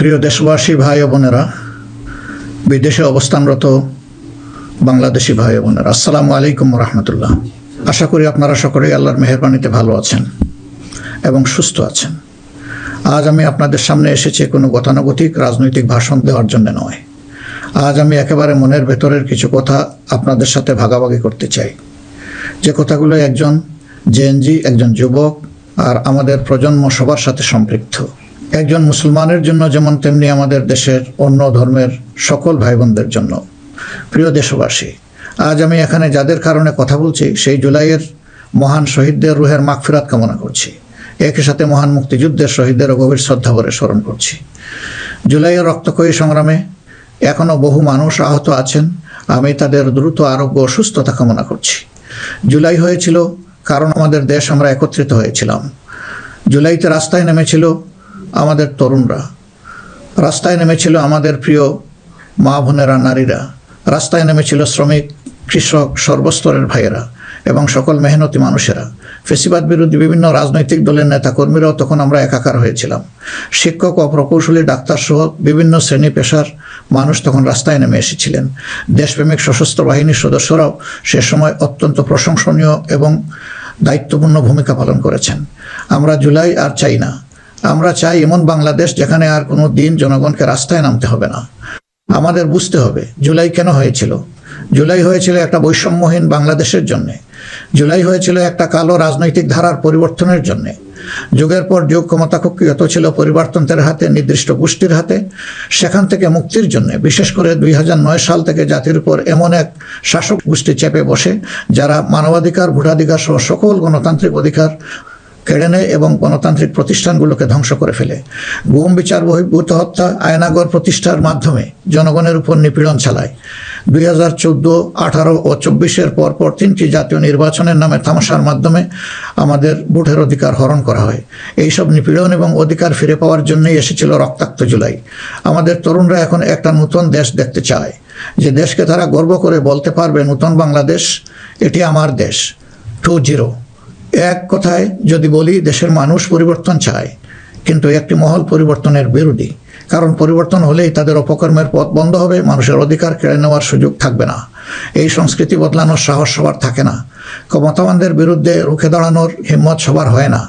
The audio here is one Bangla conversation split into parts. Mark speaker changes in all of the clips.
Speaker 1: প্রিয় দেশবাসী ভাই ও বোনেরা, বিদেশে অবস্থানরত বাংলাদেশি ভাই ও বোনেরা, আসসালামু আলাইকুম রহমতুল্লাহ। আশা করি আপনারা সকলেই আল্লাহর মেহেরবানিতে ভালো আছেন এবং সুস্থ আছেন। আজ আমি আপনাদের সামনে এসেছি কোনো গতানুগতিক রাজনৈতিক ভাষণ দেওয়ার জন্য নয়। আজ আমি একেবারে মনের ভেতরের কিছু কথা আপনাদের সাথে ভাগাভাগি করতে চাই, যে কথাগুলো একজন জেএনজি, একজন যুবক আর আমাদের প্রজন্ম সবার সাথে সম্পৃক্ত। একজন মুসলমানের জন্য যেমন, তেমনি আমাদের দেশের অন্য ধর্মের সকল ভাই বোনদের জন্য। প্রিয় দেশবাসী, আজ আমি এখানে যাদের কারণে কথা বলছি, সেই জুলাইয়ের মহান শহীদদের রুহের মাগফিরাত কামনা করছি। একই সাথে মহান মুক্তিযুদ্ধের শহীদদেরও গভীর শ্রদ্ধা ভরে স্মরণ করছি। জুলাইয়ের রক্তক্ষয়ী সংগ্রামে এখনও বহু মানুষ আহত আছেন। আমি তাদের দ্রুত আরোগ্য ও সুস্থতা কামনা করছি। জুলাই হয়েছিল কারণ আমাদের দেশ, আমরা একত্রিত হয়েছিলাম। জুলাইতে রাস্তায় নেমেছিল আমাদের তরুণরা, রাস্তায় নেমেছিল আমাদের প্রিয় মা বোনেরা, নারীরা, রাস্তায় নেমেছিল শ্রমিক, কৃষক, সর্বস্তরের ভাইয়েরা এবং সকল মেহনতি মানুষেরা। ফেসিবাদ বিরোধী বিভিন্ন রাজনৈতিক দলের নেতাকর্মীরাও তখন আমরা একাকার হয়েছিলাম। শিক্ষক ও প্রকৌশলী, ডাক্তার সহ বিভিন্ন শ্রেণী পেশার মানুষ তখন রাস্তায় নেমে এসেছিলেন। দেশপ্রেমিক সশস্ত্র বাহিনীর সদস্যরাও সে সময় অত্যন্ত প্রশংসনীয় এবং দায়িত্বপূর্ণ ভূমিকা পালন করেছেন। আমরা জুলাই আর চাই না। আমরা চাই এমন বাংলাদেশ যেখানে আর কোনো দিন জনগণকে রাস্তায় নামতে হবে না। আমাদের বুঝতে হবে জুলাই কেন হয়েছিল। জুলাই হয়েছিল একটা বৈষম্যহীন বাংলাদেশের জন্যে। জুলাই হয়েছিল একটা কালো রাজনৈতিক ধারার পরিবর্তনের জন্যে। যুগের পর যুগ ক্ষমতা কুক্ষিগত ছিল পরিবারতন্ত্রের হাতে, নির্দিষ্ট গোষ্ঠীর হাতে। সেখান থেকে মুক্তির জন্যে, বিশেষ করে 2009 সাল থেকে জাতির উপর এমন এক শাসক গোষ্ঠী চেপে বসে, যারা মানবাধিকার, ভোটাধিকার সহ সকল গণতান্ত্রিক অধিকার কেড়ে নেয় এবং গণতান্ত্রিক প্রতিষ্ঠানগুলোকে ধ্বংস করে ফেলে। গুম, বিচার বহির্ভূত হত্যা, আয়নাগর প্রতিষ্ঠার মাধ্যমে জনগণের উপর নিপীড়ন চালায়। 2014, 18 ও 24-এর পরপর 3টি জাতীয় নির্বাচনের নামে তামাশার মাধ্যমে আমাদের ভোটের অধিকার হরণ করা হয়। এইসব নিপীড়ন এবং অধিকার ফিরে পাওয়ার জন্যই এসেছিল রক্তাক্ত জুলাই। আমাদের তরুণরা এখন একটা নতুন দেশ দেখতে চায়, যে দেশকে তারা গর্ব করে বলতে পারবে, নতুন বাংলাদেশ, এটি আমার দেশ 2.0। এক কথায় যদি বলি, দেশের মানুষ পরিবর্তন চায়, কিন্তু একটি মহল পরিবর্তনের বিরোধী। কারণ পরিবর্তন হলেই তাদের অপকর্মের পথ বন্ধ হবে, মানুষের অধিকার কেড়ে নেওয়ার সুযোগ থাকবে না। এই সংস্কৃতি বদলানোর সাহস সবার থাকে না। ক্ষমতাবানদের বিরুদ্ধে রুখে দাঁড়ানোর হিম্মত সবার হয় না।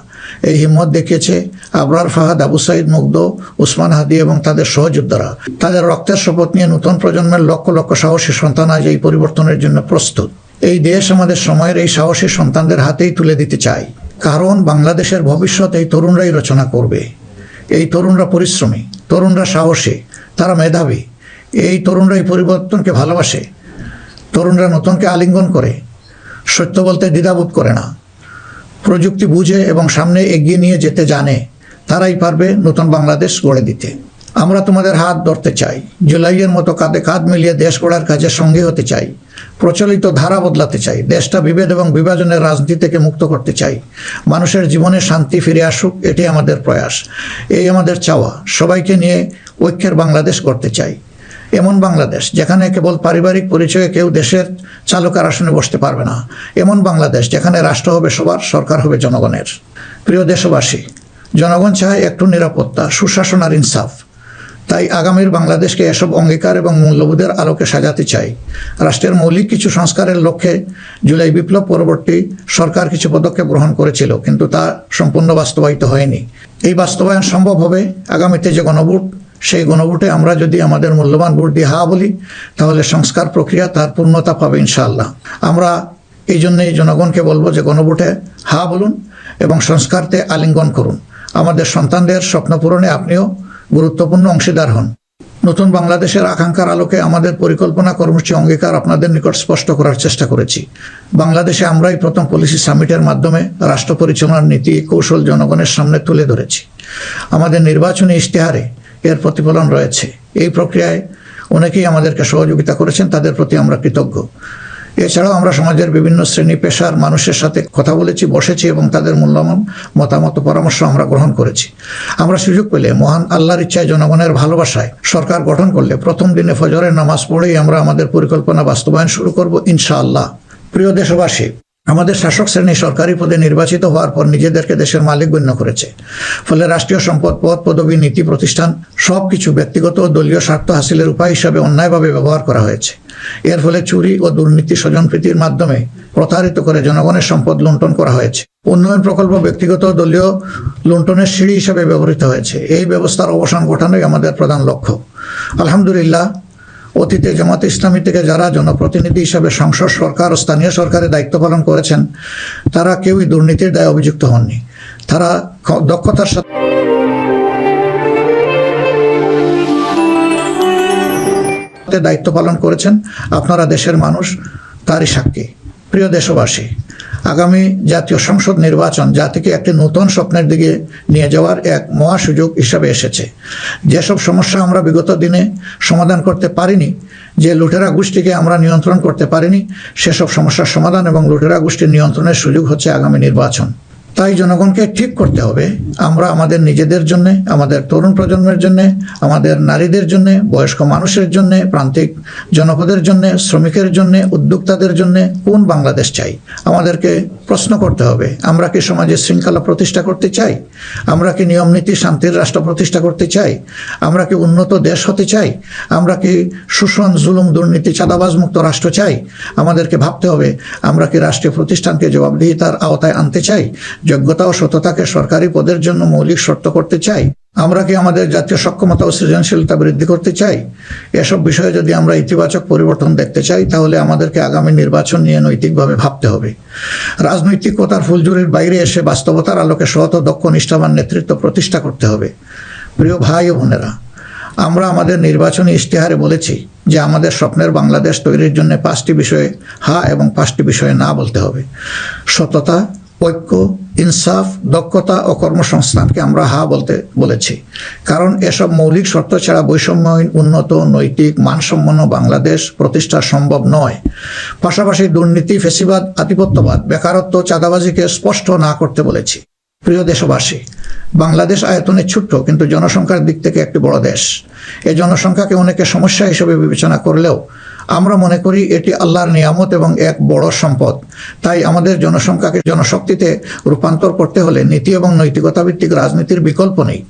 Speaker 1: এই হিম্মত দেখিয়েছে আবরার ফাহাদ, আবু সাইদ, মুগ্ধ, উসমান হাদি এবং তাদের সহযোদ্ধারা। তাদের রক্তের শপথ নিয়ে নতুন প্রজন্মের লক্ষ লক্ষ সাহসী সন্তান আজ এই পরিবর্তনের জন্য প্রস্তুত। এই দেশ আমাদের সময়ের এই সাহসী সন্তানদের হাতেই তুলে দিতে চাই, কারণ বাংলাদেশের ভবিষ্যৎ এই তরুণরাই রচনা করবে। এই তরুণরা পরিশ্রমী, তরুণরা সাহসী, তারা মেধাবী। এই তরুণরাই পরিবর্তনকে ভালোবাসে। তরুণরা নতুনকে আলিঙ্গন করে, সত্য বলতে দ্বিধাবোধ করে না, প্রযুক্তি বুঝে এবং সামনে এগিয়ে নিয়ে যেতে জানে। তারাই পারবে নতুন বাংলাদেশ গড়ে দিতে। আমরা তোমাদের হাত ধরতে চাই, জুলাইয়ের মতো কাঁধে কাঁধ মিলিয়ে দেশ গড়ার কাজে সঙ্গী হতে চাই। প্রচলিত ধারা বদলাতে চাই, দেশটা বিভেদ এবং বিভাজনের রাজনীতি থেকে মুক্ত করতে চাই। মানুষের জীবনে শান্তি ফিরে আসুক, এটি আমাদের প্রয়াস, এই আমাদের চাওয়া। সবাইকে নিয়ে ঐক্যের বাংলাদেশ করতে চাই, এমন বাংলাদেশ যেখানে কেবল পারিবারিক পরিচয়ে কেউ দেশের চালকের আসনে বসতে পারবে না। এমন বাংলাদেশ যেখানে রাষ্ট্র হবে সবার, সরকার হবে জনগণের। প্রিয় দেশবাসী, জনগণ চায় একটু নিরাপত্তা, সুশাসন আর ইনসাফ। তাই আগামীর বাংলাদেশকে এসব অঙ্গীকার এবং মূল্যবোধের আলোকে সাজাতে চাই। রাষ্ট্রের মৌলিক কিছু সংস্কারের লক্ষ্যে জুলাই বিপ্লব পরবর্তী সরকার কিছু পদক্ষেপ গ্রহণ করেছিল, কিন্তু তা সম্পূর্ণ বাস্তবায়িত হয়নি। এই বাস্তবায়ন সম্ভব হবে আগামীতে যে গণভোট, সেই গণভোটে আমরা যদি আমাদের মূল্যবান ভোট দিয়ে হা বলি, তাহলে সংস্কার প্রক্রিয়া তার পূর্ণতা পাবে ইনশাআল্লাহ। আমরা এই জন্যই জনগণকে বলবো যে গণভোটে হা বলুন এবং সংস্কারতে আলিঙ্গন করুন। আমাদের সন্তানদের স্বপ্ন পূরণে আপনিও গুরুত্বপূর্ণ অংশীদার হন। নতুন বাংলাদেশের আকাঙ্ক্ষার আলোকে আমাদের পরিকল্পনা, কর্মসূচি, অঙ্গীকার আপনাদের নিকট স্পষ্ট করার চেষ্টা করেছি। বাংলাদেশে আমরাই প্রথম পলিসি সামিটের মাধ্যমে রাষ্ট্র পরিচালনার নীতি কৌশল জনগণের সামনে তুলে ধরেছি। আমাদের নির্বাচনী ইশতেহারে এর প্রতিফলন রয়েছে। এই প্রক্রিয়ায় অনেকেই আমাদেরকে সহযোগিতা করেছেন, তাদের প্রতি আমরা কৃতজ্ঞ। এছাড়াও আমরা সমাজের বিভিন্ন শ্রেণী পেশার মানুষের সাথে কথা বলেছি, বসেছি এবং তাদের মূল্যবান মতামত, পরামর্শ আমরা গ্রহণ করেছি। আমরা সুযোগ পেলে, মহান আল্লাহর ইচ্ছায়, জনগণের ভালোবাসায় সরকার গঠন করলে প্রথম দিনে ফজরের নামাজ পড়েই আমরা আমাদের পরিকল্পনা বাস্তবায়ন শুরু করব ইনশাআল্লাহ। প্রিয় দেশবাসী, আমাদের শাসক শ্রেণী সরকারি পদে নির্বাচিত হওয়ার পর নিজেদেরকে দেশের মালিক গণ্য করেছে। ফলে রাষ্ট্রীয় সম্পদ, পদ, পদবি, নীতি, প্রতিষ্ঠান সবকিছু ব্যক্তিগত ও দলীয় স্বার্থ হাসিলের উপায় হিসাবে অন্যায়ভাবে ব্যবহার করা হয়েছে। এর ফলে চুরি ও দুর্নীতি, স্বজনপ্রীতির মাধ্যমে প্রতারিত করে জনগণের সম্পদ লুণ্ঠন করা হয়েছে। উন্নয়ন প্রকল্প ব্যক্তিগত ও দলীয় লুণ্ঠনের সিঁড়ি হিসাবে ব্যবহৃত হয়েছে। এই ব্যবস্থার অবসান ঘটানোই আমাদের প্রধান লক্ষ্য। আলহামদুলিল্লাহ, অতীতে জামাতে ইসলামী থেকে যারা জনপ্রতিনিধি হিসাবে সংসদ, সরকার ও স্থানীয় সরকারে দায়িত্ব পালন করেছেন, তারা কেউই দুর্নীতির দায়ে অভিযুক্ত হননি। তারা দক্ষতার সাথে দায়িত্ব পালন করেছেন। আপনারা দেশের মানুষ, তারই সাক্ষী। প্রিয় দেশবাসী, আগামী জাতীয় সংসদ নির্বাচন জাতিকে একটি নতুন স্বপ্নের দিকে নিয়ে যাওয়ার এক মহা সুযোগ হিসাবে এসেছে। যেসব সমস্যা আমরা বিগত দিনে সমাধান করতে পারিনি, যে লুটেরা গোষ্ঠীকে আমরা নিয়ন্ত্রণ করতে পারিনি, সেসব সমস্যার সমাধান এবং লুটেরা গোষ্ঠীর নিয়ন্ত্রণের সুযোগ হচ্ছে আগামী নির্বাচন। তাই জনগণকে ঠিক করতে হবে, আমরা আমাদের নিজেদের জন্য, আমাদের তরুণ প্রজন্মের জন্য, আমাদের নারীদের জন্য, বয়স্ক মানুষের জন্য, প্রান্তিক জনপদের জন্য, শ্রমিকের জন্য, উদ্যোক্তাদের জন্য কোন বাংলাদেশ চাই। আমাদেরকে প্রশ্ন করতে হবে, আমরা কি সমাজে শৃঙ্খলা প্রতিষ্ঠা করতে চাই? আমরা কি নিয়ম নীতি, শান্তির রাষ্ট্র প্রতিষ্ঠা করতে চাই? আমরা কি উন্নত দেশ হতে চাই? আমরা কি শোষণ, জুলুম, দুর্নীতি, চাঁদাবাজ মুক্ত রাষ্ট্র চাই? আমাদেরকে ভাবতে হবে, আমরা কি রাষ্ট্রীয় প্রতিষ্ঠানকে জবাবদিহিতার আওতায় আনতে চাই? যোগ্যতা ও সততাকে সরকারি পদের জন্য মৌলিক শর্ত করতে চাই? আমরা কি আমাদের জাতীয় সক্ষমতা ও সৃজনশীলতা বৃদ্ধি করতে চাই? এসব বিষয়ে যদি আমরা ইতিবাচক পরিবর্তন দেখতে চাই, তাহলে আমাদেরকে আগামী নির্বাচন নিয়ে নৈতিকভাবে ভাবতে হবে। রাজনৈতিকতার ফুলঝুরির বাইরে এসে বাস্তবতার আলোকে সৎ ও দক্ষ নিষ্ঠাবান নেতৃত্ব প্রতিষ্ঠা করতে হবে। প্রিয় ভাই ও বোনেরা, আমরা আমাদের নির্বাচনী ইশতেহারে বলেছি যে আমাদের স্বপ্নের বাংলাদেশ তৈরির জন্য 5টি বিষয়ে হা এবং 5টি বিষয়ে না বলতে হবে। সততা, ঐক্য, ইনসাফ, দক্ষতা ও কর্মসংস্থানকে আমরা হা বলতে বলেছি, কারণ এসব মৌলিক শর্ত ছাড়া বৈষম্যহীন, উন্নত, নৈতিক, মানসম্পন্ন বাংলাদেশ প্রতিষ্ঠা সম্ভব নয়। পাশাপাশি দুর্নীতি, ফ্যাসিবাদ, আধিপত্যবাদ, বেকারত্ব, চাঁদাবাজিকে স্পষ্ট না করতে বলেছি। প্রিয় দেশবাসী, বাংলাদেশ আয়তনে ছোট্ট কিন্তু জনসংখ্যার দিক থেকে একটি বড় দেশ। এই জনসংখ্যাকে অনেকে সমস্যা হিসেবে বিবেচনা করলেও আমরা মনে করি এটি আল্লাহর নিয়ামত এবং এক বড় সম্পদ। তাই আমাদের জনসংখ্যাকে জনশক্তিতে রূপান্তর করতে হলে নীতি এবং নৈতিকতা ভিত্তিক রাজনীতির বিকল্প নেই।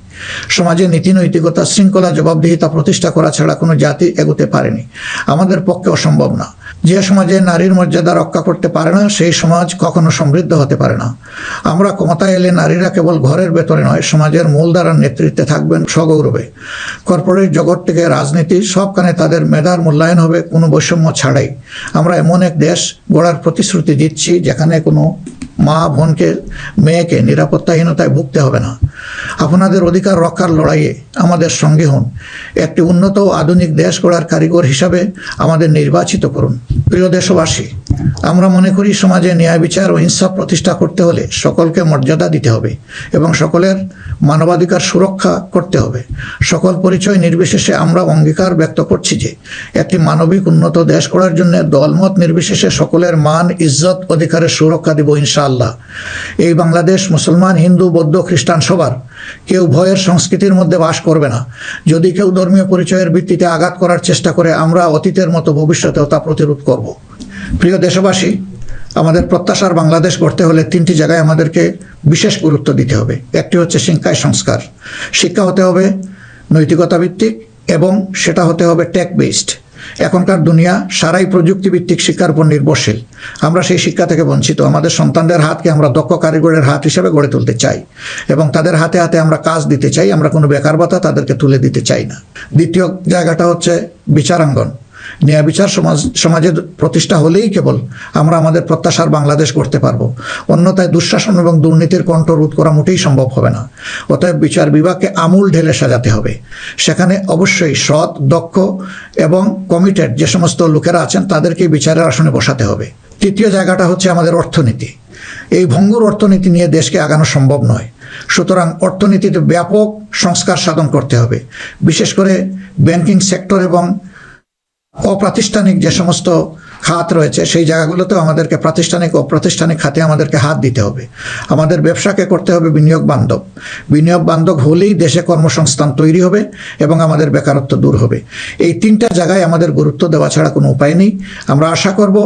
Speaker 1: সমাজে নীতি, নৈতিকতা, শৃঙ্খলা, জবাবদিহিতা প্রতিষ্ঠা করা ছাড়া কোনো জাতি এগোতে পারেনি, আমাদের পক্ষে অসম্ভব না। যে সমাজে নারীর মর্যাদা রক্ষা করতে পারে না, সেই সমাজ কখনো সমৃদ্ধ হতে পারে না। আমরা ক্ষমতায় এলে নারীরা কেবল ঘরের ভেতরে নয়, সমাজের মূলধারার নেতৃত্বে থাকবেন সগৌরবে। কর্পোরেট জগৎ থেকে রাজনীতি, সবখানে তাদের মেধার মূল্যায়ন হবে কোনো বৈষম্য ছাড়াই। আমরা এমন এক দেশ গড়ার প্রতিশ্রুতি দিচ্ছি যেখানে কোনো মা, বোনকে, মেয়েকে নিরাপত্তাহীনতায় ভুগতে হবে না। আপনাদের অধিকার রক্ষার লড়াইয়ে আমাদের সঙ্গে হন। একটি উন্নত ও আধুনিক দেশ গড়ার কারিগর হিসাবে আমাদের নির্বাচিত করুন। প্রিয় দেশবাসী, আমরা মনে করি সমাজে ন্যায় বিচার ও ইনসাফ প্রতিষ্ঠা করতে হলে সকলকে মর্যাদা দিতে হবে এবং সকলের মানবাধিকার সুরক্ষা করতে হবে। সকল পরিচয় নির্বিশেষে আমরা অঙ্গীকার ব্যক্ত করছি যে একটি মানবিক উন্নত দেশ গড়ার জন্য দলমত নির্বিশেষে সকলের মান, ইজ্জত, অধিকারের সুরক্ষা দেব ইনশাআল্লাহ। এই বাংলাদেশ মুসলমান, হিন্দু, বৌদ্ধ, খ্রিস্টান সবার। কেউ ভয়ের সংস্কৃতির মধ্যে বাস করবে না। যদি কেউ ধর্মীয় পরিচয়ের ভিত্তিতে আঘাত করার চেষ্টা করে, আমরা অতীতের মতো ভবিষ্যতেও তা প্রতিরোধ করব। প্রিয় দেশবাসী, আমাদের প্রত্যাশার বাংলাদেশ গড়তে হলে 3টি জায়গায় আমাদেরকে বিশেষ গুরুত্ব দিতে হবে। একটি হচ্ছে শিক্ষায় সংস্কার। শিক্ষা হতে হবে নৈতিকতা ভিত্তিক এবং সেটা হতে হবে টেক বেসড। এখনকার দুনিয়া সারাই প্রযুক্তিভিত্তিক শিক্ষার উপর নির্ভরশীল। আমরা সেই শিক্ষা থেকে বঞ্চিত। আমাদের সন্তানদের হাতকে আমরা দক্ষ কারিগরের হাত হিসেবে গড়ে তুলতে চাই এবং তাদের হাতে হাতে আমরা কাজ দিতে চাই। আমরা কোনো বেকার ভাতা তাদেরকে তুলে দিতে চাই না। দ্বিতীয় জায়গাটা হচ্ছে বিচারাঙ্গন। ন্যায় বিচার সমাজে প্রতিষ্ঠা হলেই কেবল আমরা আমাদের প্রত্যাশার বাংলাদেশ করতে পারবো। অন্যথায় দুঃশাসন এবং দুর্নীতির কণ্ঠ রোধ করা মোটেই সম্ভব হবে না। অতএব বিচার বিভাগকে আমূল ঢেলে সাজাতে হবে। সেখানে অবশ্যই সৎ, দক্ষ এবং কমিটেড যে সমস্ত লোকেরা আছেন তাদেরকে বিচারের আসনে বসাতে হবে। তৃতীয় জায়গাটা হচ্ছে আমাদের অর্থনীতি। এই ভঙ্গুর অর্থনীতি নিয়ে দেশকে আগানো সম্ভব নয়। সুতরাং অর্থনীতিতে ব্যাপক সংস্কার সাধন করতে হবে। বিশেষ করে ব্যাংকিং সেক্টর এবং অপ্রাতিষ্ঠানিক যে সমস্ত খাত রয়েছে, সেই জায়গাগুলোতেও আমাদেরকে প্রাতিষ্ঠানিক ও অপ্রাতিষ্ঠানিক খাতে আমাদেরকে হাত দিতে হবে। আমাদের ব্যবসাকে করতে হবে বিনিয়োগ বান্ধব। বিনিয়োগ বান্ধব হলেই দেশে কর্মসংস্থান তৈরি হবে এবং আমাদের বেকারত্ব দূর হবে। এই তিনটা জায়গায় আমাদের গুরুত্ব দেওয়া ছাড়া কোনো উপায় নেই। আমরা আশা করব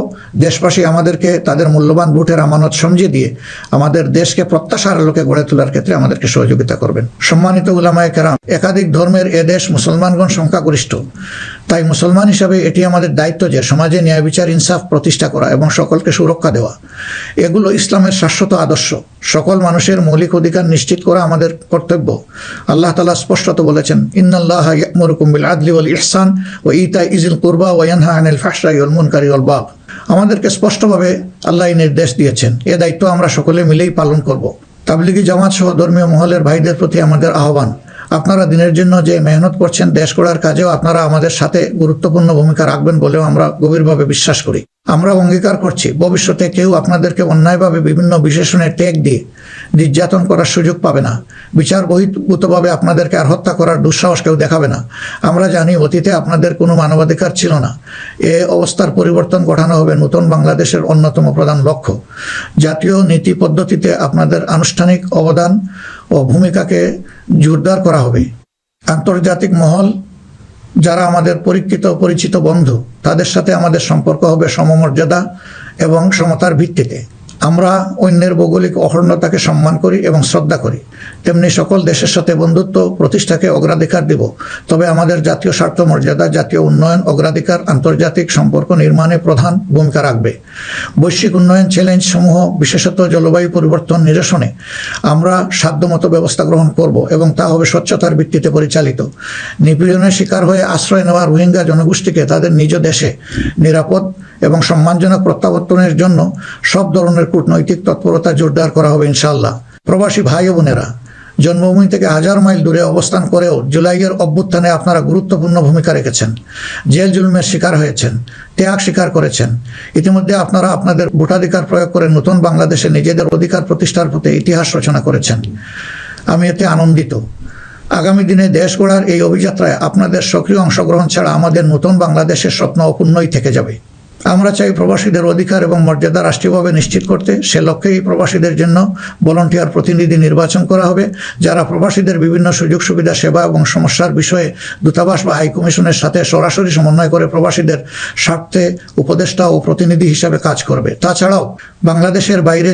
Speaker 1: দেশবাসী আমাদেরকে তাদের মূল্যবান ভোটের আমানত সমঝে দিয়ে আমাদের দেশকে প্রত্যাশার আলোকে গড়ে তোলার ক্ষেত্রে আমাদেরকে সহযোগিতা করবেন। সম্মানিত উলামায়ে কেরাম, একাধিক ধর্মের এ দেশ মুসলমানগণ সংখ্যাগরিষ্ঠ। তাই মুসলমান হিসাবে এটি আমাদের দায়িত্ব যে সমাজে ন্যায় বিচার ইনসাফ প্রতিষ্ঠা করা এবং সকলকে সুরক্ষা দেওয়া। এগুলো ইসলামের শাশ্বত আদর্শ। সকল মানুষের মৌলিক অধিকার নিশ্চিত করা আমাদের কর্তব্য। আল্লাহ তাআলা স্পষ্টত বলেছেন, ইন্নাল্লাহা ইয়া'মুরুকুম বিল আদলি ওয়াল ইহসান ওয়া ইতাই যিল কুরবা ওয়া ইয়ানহা আনিল ফাহশাই ওয়াল মুনকারি ওয়াল বাগ। আমাদেরকে স্পষ্টভাবে আল্লাহ এই নির্দেশ দিয়েছেন। এ দায়িত্ব আমরা সকলে মিলেই পালন করব। তাবলিগি জামাত সহ ধর্মীয় মহলের ভাইদের প্রতি আমাদের আহ্বান, আপনারা দিনের জন্য যে মেহনত করছেন, দেশ গড়ার কাজেও আপনারা আমাদের সাথে গুরুত্বপূর্ণ ভূমিকা রাখবেন বলেও আমরা গভীরভাবে বিশ্বাস করি। আমরা অঙ্গীকার করছি ভবিষ্যতে কেউ আপনাদেরকে অন্যায়ভাবে বিভিন্ন বিশেষণের ট্যাগ দিয়ে নির্যাতন করার সুযোগ পাবে না। বিচার বহির্ভূতভাবে আপনাদেরকে আর হত্যা করার দুঃসাহস কেউ দেখাবে না। আমরা জানি অতীতে আপনাদের কোনো মানবাধিকার ছিল না। এ অবস্থার পরিবর্তন ঘটানো হবে নতুন বাংলাদেশের অন্যতম প্রধান লক্ষ্য। জাতীয় নীতি পদ্ধতিতে আপনাদের আনুষ্ঠানিক অবদান ও ভূমিকাকে জোরদার করা হবে। আন্তর্জাতিক মহল যারা আমাদের পরিচিত পরিচিত বন্ধু, তাদের সাথে আমাদের সম্পর্ক হবে সমমর্যাদা এবং সমতার ভিত্তিতে। আমরা অন্যের ভৌগোলিক অখণ্ডতাকে সম্মান করি এবং শ্রদ্ধা করি, তেমনি সকল দেশের সাথে বন্ধুত্ব প্রতিষ্ঠাকে অগ্রাধিকার দেব। তবে আমাদের জাতীয় স্বার্থ মর্যাদা, জাতীয় উন্নয়ন অগ্রাধিকার আন্তর্জাতিক সম্পর্ক নির্মাণে প্রধান ভূমিকা রাখবে। বৈশ্বিক উন্নয়ন চ্যালেঞ্জ সমূহ, বিশেষত জলবায়ু পরিবর্তন নিরসনে আমরা সাধ্যমতো ব্যবস্থা গ্রহণ করব এবং তা হবে স্বচ্ছতার ভিত্তিতে পরিচালিত। নিপীড়নের শিকার হয়ে আশ্রয় নেওয়া রোহিঙ্গা জনগোষ্ঠীকে তাদের নিজ দেশে নিরাপদ এবং সম্মানজনক প্রত্যাবর্তনের জন্য সব ধরনের কূটনৈতিক তৎপরতা জোরদার করা হবে ইনশাআল্লাহ। প্রবাসী ভাই ও বোনেরা, জন্মভূমি থেকে 1000 মাইল দূরে অবস্থান করেও জুলাইয়ের অভ্যুত্থানে আপনারা গুরুত্বপূর্ণ ভূমিকা রেখেছেন, জেল জুলুমের শিকার হয়েছেন, ত্যাগ স্বীকার করেছেন। ইতিমধ্যে আপনারা আপনাদের ভোটাধিকার প্রয়োগ করে নতুন বাংলাদেশে নিজেদের অধিকার প্রতিষ্ঠার পথে ইতিহাস রচনা করেছেন। আমি এতে আনন্দিত। আগামী দিনে দেশ গড়ার এই অভিযাত্রায় আপনাদের সক্রিয় অংশগ্রহণ ছাড়া আমাদের নতুন বাংলাদেশের স্বপ্ন অপূর্ণই থেকে যাবে। আমরা চাই প্রবাসীদের অধিকার এবং মর্যাদা রাষ্ট্রীয়ভাবে নিশ্চিত করতে। সে লক্ষ্যেই প্রবাসীদের জন্য ভলান্টিয়ার প্রতিনিধি নির্বাচন করা হবে, যারা প্রবাসীদের বিভিন্ন সুযোগ সুবিধা, সেবা এবং সমস্যার বিষয়ে দূতাবাস বা হাইকমিশনের সাথে সরাসরি সমন্বয় করে প্রবাসীদের স্বার্থে উপদেষ্টা ও প্রতিনিধি হিসাবে কাজ করবে। তাছাড়াও বাংলাদেশের বাইরে